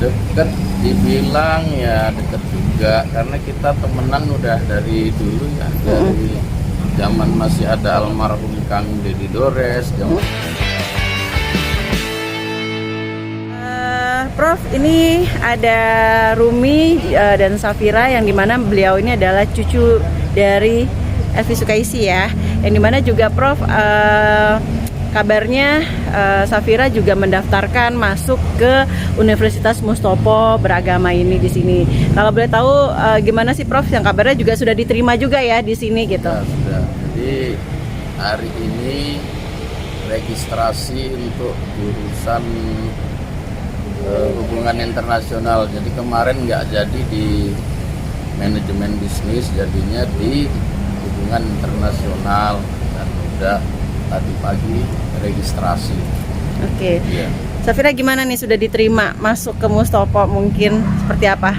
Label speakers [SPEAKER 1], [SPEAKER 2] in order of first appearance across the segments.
[SPEAKER 1] Deket dibilang ya deket juga, karena kita temenan udah dari dulu ya, dari zaman masih ada almarhum Kang Deddy Dores.
[SPEAKER 2] Prof, ini ada Rumi dan Safira yang dimana beliau ini adalah cucu dari Elvi Sukaisi ya, yang dimana juga Prof kabarnya Safira juga mendaftarkan masuk ke Universitas Mustopo beragama ini di sini. Kalau boleh tahu gimana sih Prof, yang kabarnya juga sudah diterima juga ya di sini gitu?
[SPEAKER 1] Sudah. Jadi hari ini registrasi untuk jurusan hubungan internasional. Jadi kemarin nggak jadi di manajemen bisnis, jadinya di hubungan internasional, dan udah tadi pagi registrasi.
[SPEAKER 2] Oke.
[SPEAKER 1] Iya.
[SPEAKER 2] Safira gimana nih, sudah diterima masuk ke Mustopo, mungkin seperti apa?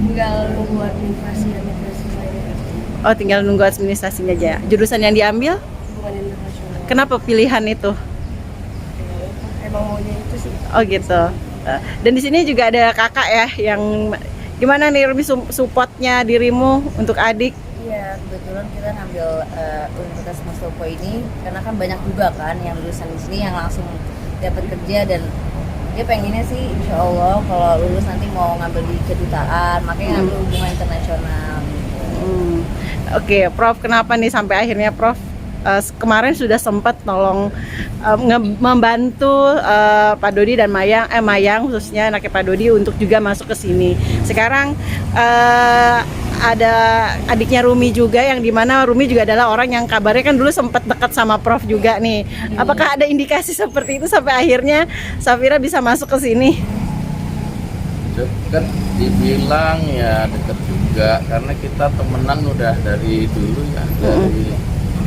[SPEAKER 3] Tinggal nunggu administrasi saja.
[SPEAKER 2] Oh, tinggal nunggu administrasinya aja. Jurusan yang diambil?
[SPEAKER 3] Hubungan internasional.
[SPEAKER 2] Kenapa pilihan itu?
[SPEAKER 3] Emang maunya itu sih.
[SPEAKER 2] Oh gitu. Dan di sini juga ada kakak ya, yang gimana nih Rumi supportnya dirimu untuk adik?
[SPEAKER 3] Iya, kebetulan kita ngambil Universitas Mustopo ini karena kan banyak juga kan yang lulusan di sini yang langsung dapat kerja, dan dia pengennya sih insya Allah kalau lulus nanti mau ngambil di kedutaan, makanya ngambil hubungan internasional.
[SPEAKER 2] Oke, Prof, kenapa nih sampai akhirnya Prof kemarin sudah sempat nolong membantu Pak Dodi dan Mayang khususnya anaknya Pak Dodi untuk juga masuk ke sini. Sekarang ada adiknya Rumi juga, yang dimana Rumi juga adalah orang yang kabarnya kan dulu sempat dekat sama Prof juga nih. Apakah ada indikasi seperti itu sampai akhirnya Safira bisa masuk ke sini?
[SPEAKER 1] Deket dibilang ya deket juga, karena kita temenan udah dari dulu ya, dari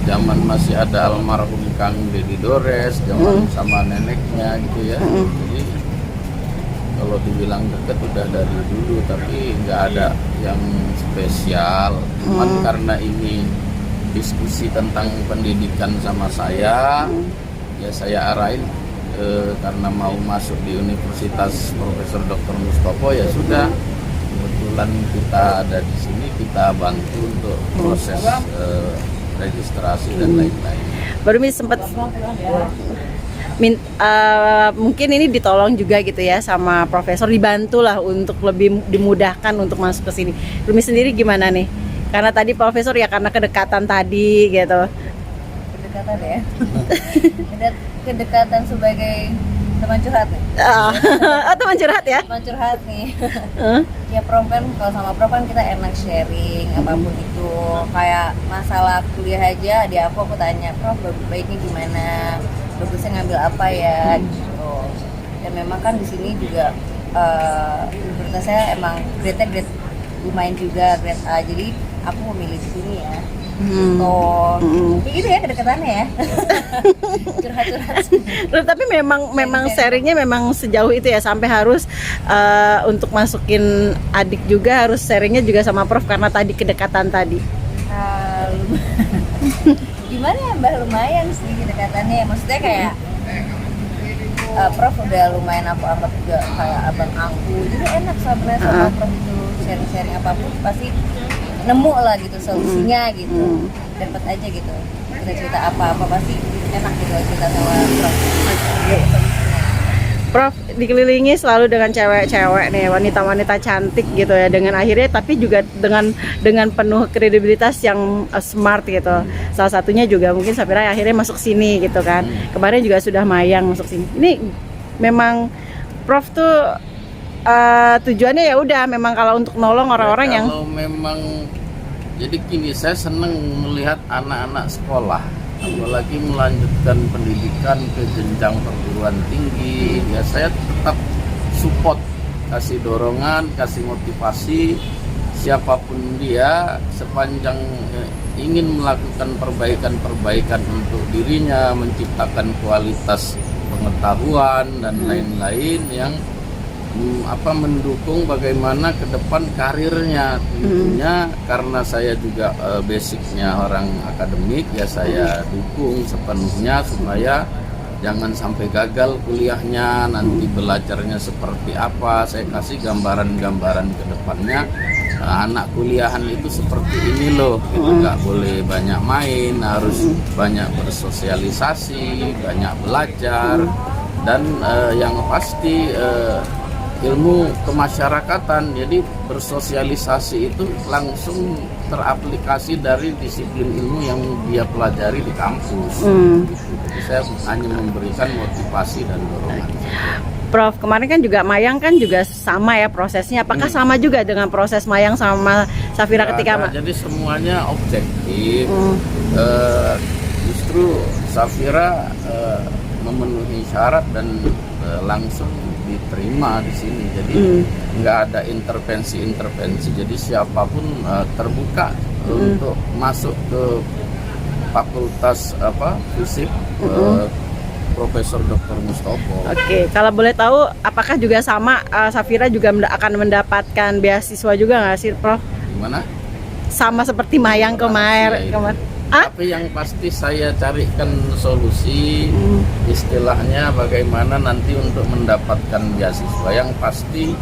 [SPEAKER 1] zaman masih ada almarhum Kang Deddy Dores, zaman sama neneknya gitu ya. Jadi kalau dibilang deket udah dari dulu, tapi nggak ada yang spesial. Cuman karena ini diskusi tentang pendidikan sama saya, ya saya arahin karena mau masuk di Universitas Profesor Dr. Mustopo, ya sudah. Kebetulan kita ada di sini, kita bantu untuk proses registrasi dan lain-lain.
[SPEAKER 2] Baru sempat mungkin ini ditolong juga gitu ya sama profesor, dibantulah untuk lebih dimudahkan untuk masuk ke sini. Rumi sendiri gimana nih? Karena tadi profesor ya karena kedekatan tadi gitu.
[SPEAKER 3] Kedekatan ya. Kedekatan sebagai teman curhat nih.
[SPEAKER 2] Teman curhat ya?
[SPEAKER 3] Teman curhat nih. Ya Prof kan, kalau sama Prof kan kita enak sharing apapun itu. Kayak masalah kuliah aja, di aku tanya, Prof baiknya gimana? Bagusnya ngambil apa ya gitu. Dan memang kan di sini juga universitas saya emang grade lumayan juga, grade A. Jadi aku memilih di sini ya. Kayak gitu ya kedekatannya ya. Curhat-curhat.
[SPEAKER 2] Tapi memang sharingnya memang sejauh itu ya, sampai harus untuk masukin adik juga harus sharingnya juga sama Prof karena tadi kedekatan tadi.
[SPEAKER 3] Gimana ya Mbak, lumayan sih kedekatannya. Maksudnya kayak Prof udah lumayan aku anggap juga kayak abang aku. Jadi enak sebenarnya sama Prof itu sharing-sharing apapun pasti nemu lah gitu solusinya gitu. Dapat aja gitu. Kita cerita apa-apa pasti enak gitu cerita sama Prof.
[SPEAKER 2] Prof dikelilingi selalu dengan cewek-cewek nih, wanita-wanita cantik gitu ya, dengan akhirnya tapi juga dengan penuh kredibilitas yang smart gitu. Salah satunya juga mungkin Safira akhirnya masuk sini gitu kan. Kemarin juga sudah Mayang masuk sini. Ini memang Prof tuh tujuannya ya udah memang kalau untuk nolong orang-orang yang
[SPEAKER 1] kalau memang, jadi gini, saya seneng melihat anak-anak sekolah, apalagi melanjutkan pendidikan ke jenjang perguruan tinggi, ya saya tetap support, kasih dorongan, kasih motivasi siapapun dia, sepanjang ingin melakukan perbaikan-perbaikan untuk dirinya, menciptakan kualitas pengetahuan dan lain-lain yang mendukung bagaimana ke depan karirnya. Tentunya karena saya juga basicnya orang akademik, ya saya dukung sepenuhnya supaya jangan sampai gagal kuliahnya, nanti belajarnya seperti apa. Saya kasih gambaran-gambaran ke depannya. Anak kuliahan itu seperti ini loh, gitu. Nggak boleh banyak main, harus banyak bersosialisasi, banyak belajar, dan yang pasti ilmu kemasyarakatan. Jadi bersosialisasi itu langsung teraplikasi dari disiplin ilmu yang dia pelajari di kampus. Gitu. Jadi saya hanya memberikan motivasi dan dorongan.
[SPEAKER 2] Prof, kemarin kan juga Mayang kan juga sama ya prosesnya. Apakah sama juga dengan proses Mayang sama Safira ketika
[SPEAKER 1] jadi semuanya objektif. Justru Safira memenuhi syarat dan langsung diterima di sini. Jadi nggak ada intervensi. Jadi siapapun terbuka untuk masuk ke fakultas FISIP. Profesor Dr. Mustopo.
[SPEAKER 2] Oke, kalau boleh tahu, apakah juga sama Safira juga akan mendapatkan beasiswa juga nggak sih, Prof?
[SPEAKER 1] Gimana?
[SPEAKER 2] Sama seperti Mayang kemarin.
[SPEAKER 1] Tapi yang pasti saya carikan solusi, istilahnya bagaimana nanti untuk mendapatkan beasiswa. Yang pasti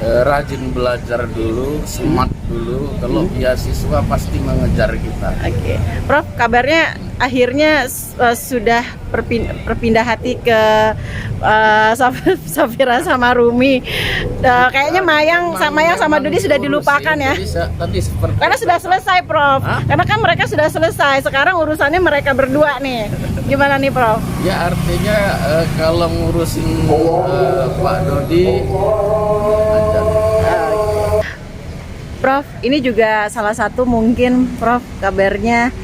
[SPEAKER 1] rajin belajar dulu, smart dulu. Kalau beasiswa pasti mengejar kita.
[SPEAKER 2] Oke, Prof, kabarnya akhirnya sudah berpindah hati ke Safira sama Rumi. Kayaknya Mayang sama Dodi sudah dilupakan ya.
[SPEAKER 1] Tadi seperti
[SPEAKER 2] karena sudah selesai, Prof. Karena kan mereka sudah selesai. Sekarang urusannya mereka berdua nih. Gimana nih, Prof?
[SPEAKER 1] Ya artinya kalau ngurusin Pak Dodi aja.
[SPEAKER 2] Prof, ini juga salah satu mungkin Prof kabarnya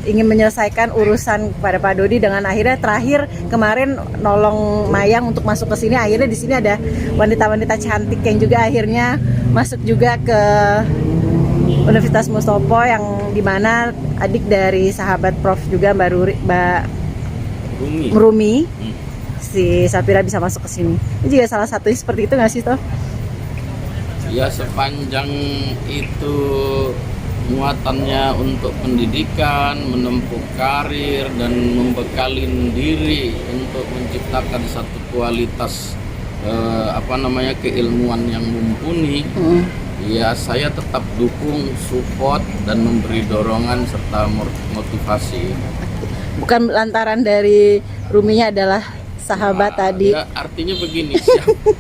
[SPEAKER 2] ingin menyelesaikan urusan kepada Pak Dodi dengan akhirnya terakhir kemarin nolong Mayang untuk masuk ke sini. Akhirnya di sini ada wanita-wanita cantik yang juga akhirnya masuk juga ke Universitas Mustopo, yang dimana adik dari sahabat Prof juga Mbak Rumi. Si Safira bisa masuk ke sini. Ini juga salah satunya seperti itu nggak sih, Toh?
[SPEAKER 1] Ya sepanjang itu muatannya untuk pendidikan, menempuh karir dan membekalin diri untuk menciptakan satu kualitas keilmuan yang mumpuni. Ya saya tetap dukung, support dan memberi dorongan serta motivasi.
[SPEAKER 2] Bukan lantaran dari Ruminya adalah sahabat tadi.
[SPEAKER 1] Ya, artinya begini,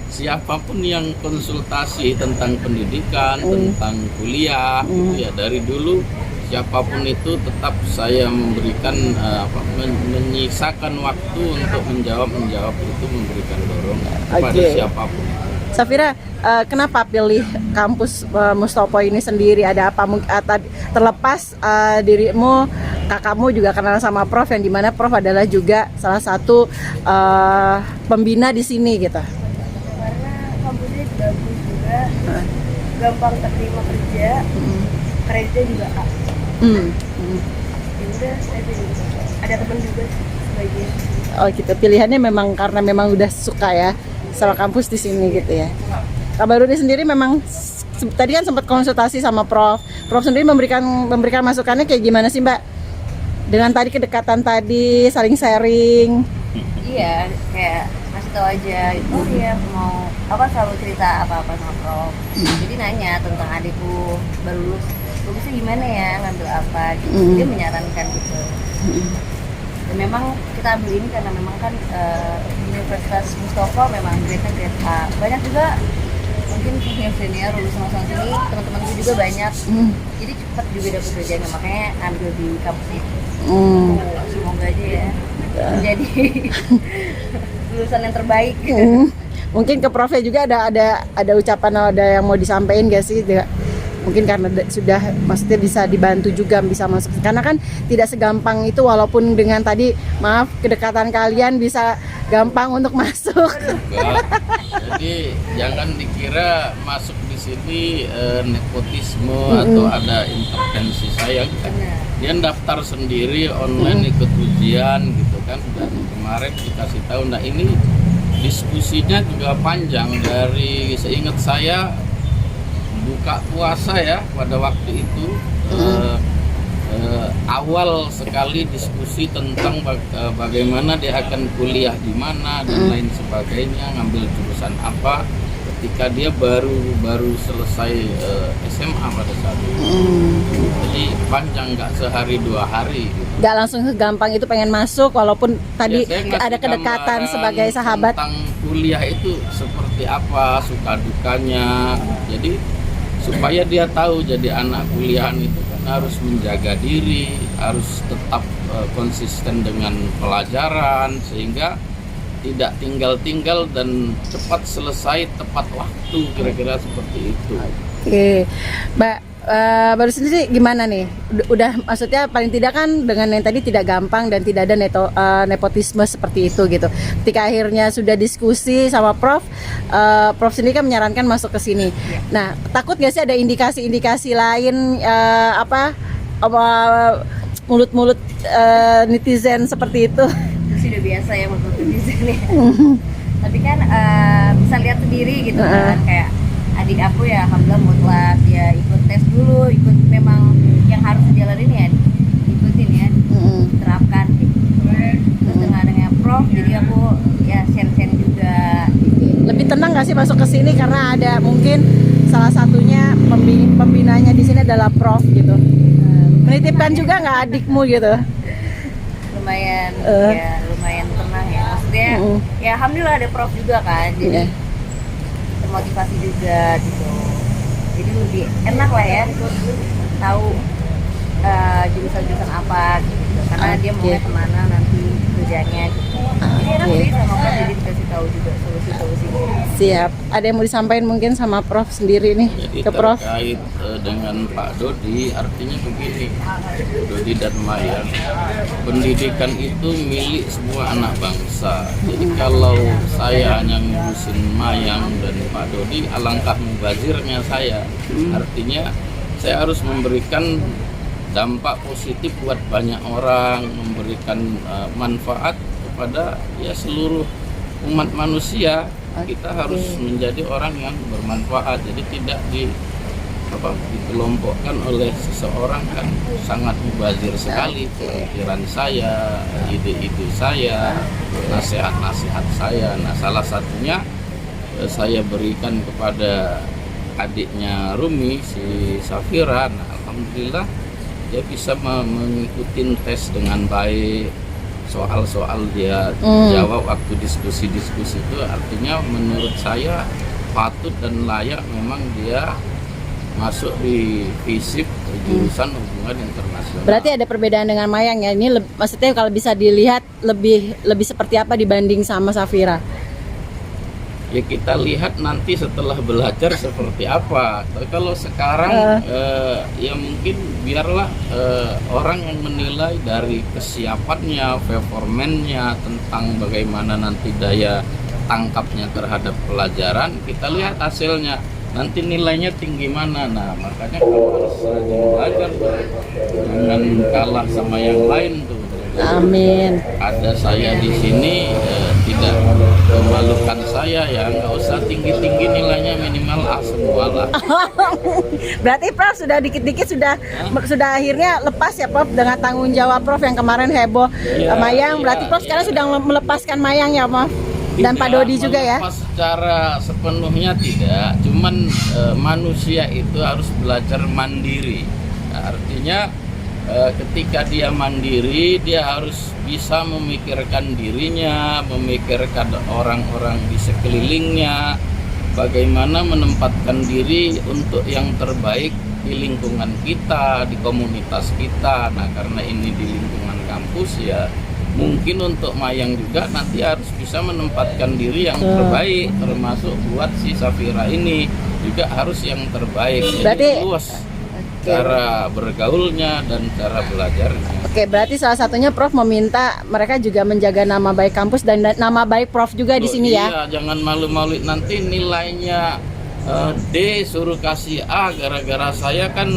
[SPEAKER 1] siapapun yang konsultasi tentang pendidikan, tentang kuliah, ya dari dulu siapapun itu tetap saya memberikan menyisakan waktu untuk menjawab itu, memberikan dorongan kepada siapapun.
[SPEAKER 2] Safira, kenapa pilih kampus Mustopo ini sendiri? Ada apa? Terlepas dirimu, kakakmu juga kenal sama Prof, yang dimana Prof adalah juga salah satu pembina di sini gitu.
[SPEAKER 4] Karena kampusnya bagus juga, gampang terima kerja, kerja juga kak. Ya udah, saya pilih. Ada teman juga sebagian.
[SPEAKER 2] Oh gitu, pilihannya memang karena memang udah suka ya sama kampus di sini gitu ya. Kak Baruni sendiri memang tadi kan sempat konsultasi sama Prof. Prof sendiri memberikan masukannya kayak gimana sih, Mbak? Dengan tadi kedekatan tadi, saling sharing.
[SPEAKER 3] Iya, kayak ngasih tau aja itu ya, mau aku kan selalu cerita apa-apa sama Prof. Jadi nanya tentang adikku baru lulus, bagusnya gimana ya, ngambil apa gitu. Dia menyarankan gitu. Dan memang kita ambil ini karena memang kan Universitas Mustopo memang grade A. Banyak juga mungkin senior lulus sama sini, teman-temanku juga banyak. Jadi cepat juga dapat kerjanya, makanya ambil di kampus itu. Semoga aja ya menjadi lulusan yang terbaik.
[SPEAKER 2] Mungkin ke Prof juga ada ucapan, ada yang mau disampaikan gak sih? Mungkin karena sudah maksudnya bisa dibantu juga bisa masuk, karena kan tidak segampang itu, walaupun dengan tadi maaf kedekatan kalian bisa gampang untuk masuk.
[SPEAKER 1] Jadi jangan dikira masuk di sini nepotisme atau ada intervensi saya. Dia daftar sendiri online, ikut ujian gitu kan, dan kemarin dikasih tahu. Nah ini diskusinya juga panjang, dari seingat saya buka puasa ya pada waktu itu awal sekali diskusi tentang bagaimana dia akan kuliah di mana dan lain sebagainya, ngambil jurusan apa ketika dia baru selesai SMA pada saat itu. Jadi panjang, nggak sehari 2 hari gitu.
[SPEAKER 2] Nggak langsung gampang itu pengen masuk walaupun tadi
[SPEAKER 1] Ya, saya ngasih
[SPEAKER 2] ada kedekatan
[SPEAKER 1] gambaran
[SPEAKER 2] sebagai sahabat.
[SPEAKER 1] tentang kuliah itu seperti apa, suka dukanya. Jadi supaya dia tahu jadi anak kuliahan itu kan harus menjaga diri, harus tetap konsisten dengan pelajaran sehingga tidak tinggal-tinggal dan cepat selesai tepat waktu, kira-kira seperti itu.
[SPEAKER 2] Oke, Mbak, baru sendiri gimana nih? Udah maksudnya paling tidak kan dengan yang tadi tidak gampang dan tidak ada nepotisme seperti itu gitu. Ketika akhirnya sudah diskusi sama Prof, Prof sendiri kan menyarankan masuk ke sini. Nah, takut gak sih ada indikasi-indikasi lain mulut-mulut netizen seperti itu?
[SPEAKER 3] Sudah biasa ya menurut di sini. Tapi kan bisa lihat sendiri gitu kan, kayak adik aku ya alhamdulillah mutlak dia ikut tes dulu, ikut memang yang harus dijalanin ya ikutin ya, terapkan gitu. Terus dengan Prof jadi aku ya share juga.
[SPEAKER 2] Lebih tenang nggak sih masuk ke sini karena ada mungkin salah satunya pembinanya di sini adalah Prof gitu. Menitipkan juga nggak adikmu gitu?
[SPEAKER 3] Lumayan ya lumayan tenang ya, maksudnya ya alhamdulillah ada Prof juga kan, jadi termotivasi juga gitu, jadi lebih enak lah ya tahu jurusan-jurusan apa gitu, karena dia mau kemana nanti kerjanya gitu. Jadi enak sih sama Prof, jadi dikasih tahu juga solusi-solusinya.
[SPEAKER 2] Siap. Ada yang mau disampaikan mungkin sama Prof sendiri nih?
[SPEAKER 1] Jadi
[SPEAKER 2] Ke Prof.
[SPEAKER 1] terkait dengan Pak Dodi, artinya begini, Dodi dan Mayang, pendidikan itu milik semua anak bangsa. Jadi kalau saya hanya ngurusin Mayang dan Pak Dodi, alangkah mubazirnya saya. Artinya saya harus memberikan dampak positif buat banyak orang, memberikan manfaat kepada ya seluruh umat manusia. Kita harus menjadi orang yang bermanfaat, jadi tidak dikelompokkan oleh seseorang kan sangat mubazir sekali pemikiran saya, ide-ide saya, nasihat-nasihat saya. Nah, salah satunya saya berikan kepada adiknya Rumi, si Safira. Nah, alhamdulillah dia bisa mengikuti tes dengan baik. Soal-soal dia jawab waktu diskusi-diskusi itu, artinya menurut saya patut dan layak memang dia masuk di FISIP jurusan hubungan internasional.
[SPEAKER 2] Berarti ada perbedaan dengan Mayang ya. Ini maksudnya kalau bisa dilihat lebih seperti apa dibanding sama Safira?
[SPEAKER 1] Ya kita lihat nanti setelah belajar seperti apa. Tapi kalau sekarang ya mungkin biarlah orang yang menilai dari kesiapannya, performannya, tentang bagaimana nanti daya tangkapnya terhadap pelajaran. Kita lihat hasilnya. Nanti nilainya tinggi mana. Nah, makanya kalau harus rajin belajar, jangan kalah sama yang lain tuh.
[SPEAKER 2] Amin.
[SPEAKER 1] Ada saya di sini tidak memalukan saya ya, nggak usah tinggi-tinggi nilainya, minimal A semua lah.
[SPEAKER 2] Berarti Prof sudah dikit-dikit sudah akhirnya lepas ya Prof dengan tanggung jawab Prof yang kemarin heboh Mayang. Berarti Prof sekarang sudah melepaskan Mayang ya Prof? Dan Pak Dodi juga ya?
[SPEAKER 1] Secara sepenuhnya tidak, cuman manusia itu harus belajar mandiri. Nah, artinya ketika dia mandiri, dia harus bisa memikirkan dirinya, memikirkan orang-orang di sekelilingnya, bagaimana menempatkan diri untuk yang terbaik di lingkungan kita, di komunitas kita. Nah, karena ini di lingkungan kampus ya, mungkin untuk Mayang juga nanti harus bisa menempatkan diri yang terbaik, termasuk buat si Safira ini juga harus yang terbaik.
[SPEAKER 2] Berarti
[SPEAKER 1] jadi luas cara bergaulnya dan cara belajarnya.
[SPEAKER 2] Oke, berarti salah satunya Prof meminta mereka juga menjaga nama baik kampus dan nama baik Prof juga di sini ya.
[SPEAKER 1] Iya, jangan malu-malu nanti nilainya D suruh kasih A gara-gara saya kan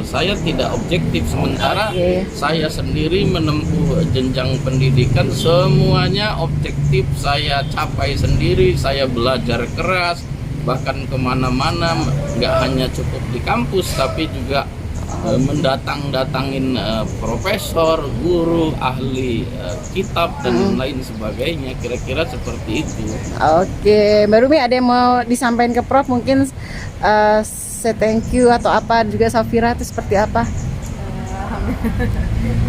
[SPEAKER 1] saya tidak objektif, sementara saya sendiri menempuh jenjang pendidikan semuanya objektif, saya capai sendiri, saya belajar keras bahkan kemana-mana, nggak hanya cukup di kampus tapi juga mendatangin profesor, guru, ahli kitab dan lain sebagainya, kira-kira seperti itu.
[SPEAKER 2] Oke, Mbak Rumi ada yang mau disampaikan ke Prof, mungkin say thank you atau apa, juga Safira itu seperti apa?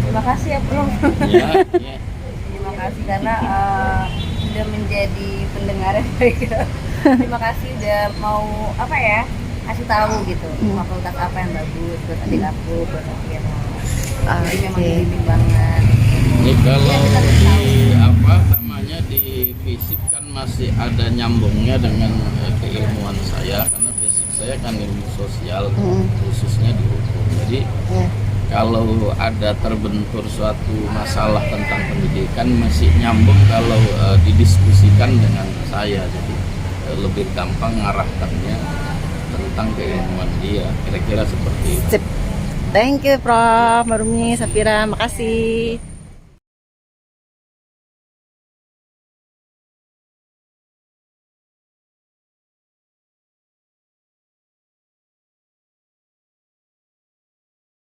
[SPEAKER 3] Terima kasih ya Prof.
[SPEAKER 1] Ya, ya.
[SPEAKER 3] Terima kasih karena sudah menjadi pendengar yang baik. Terima kasih udah mau apa ya, kasih tahu gitu fakultas apa yang bagus buat adik aku, buat Safira. Jadi memang dibimbing banget.
[SPEAKER 1] Ini kalau di apa namanya di fisip kan masih ada nyambungnya dengan keilmuan saya, karena basic saya kan ilmu sosial, khususnya di hukum. Jadi kalau ada terbentur suatu masalah tentang pendidikan masih nyambung kalau didiskusikan dengan saya, jadi lebih gampang ngarahkannya tentang keilmuan dia, kira-kira seperti itu.
[SPEAKER 2] Sip. Thank you Prof, Mbak Rumi, Safira, makasih.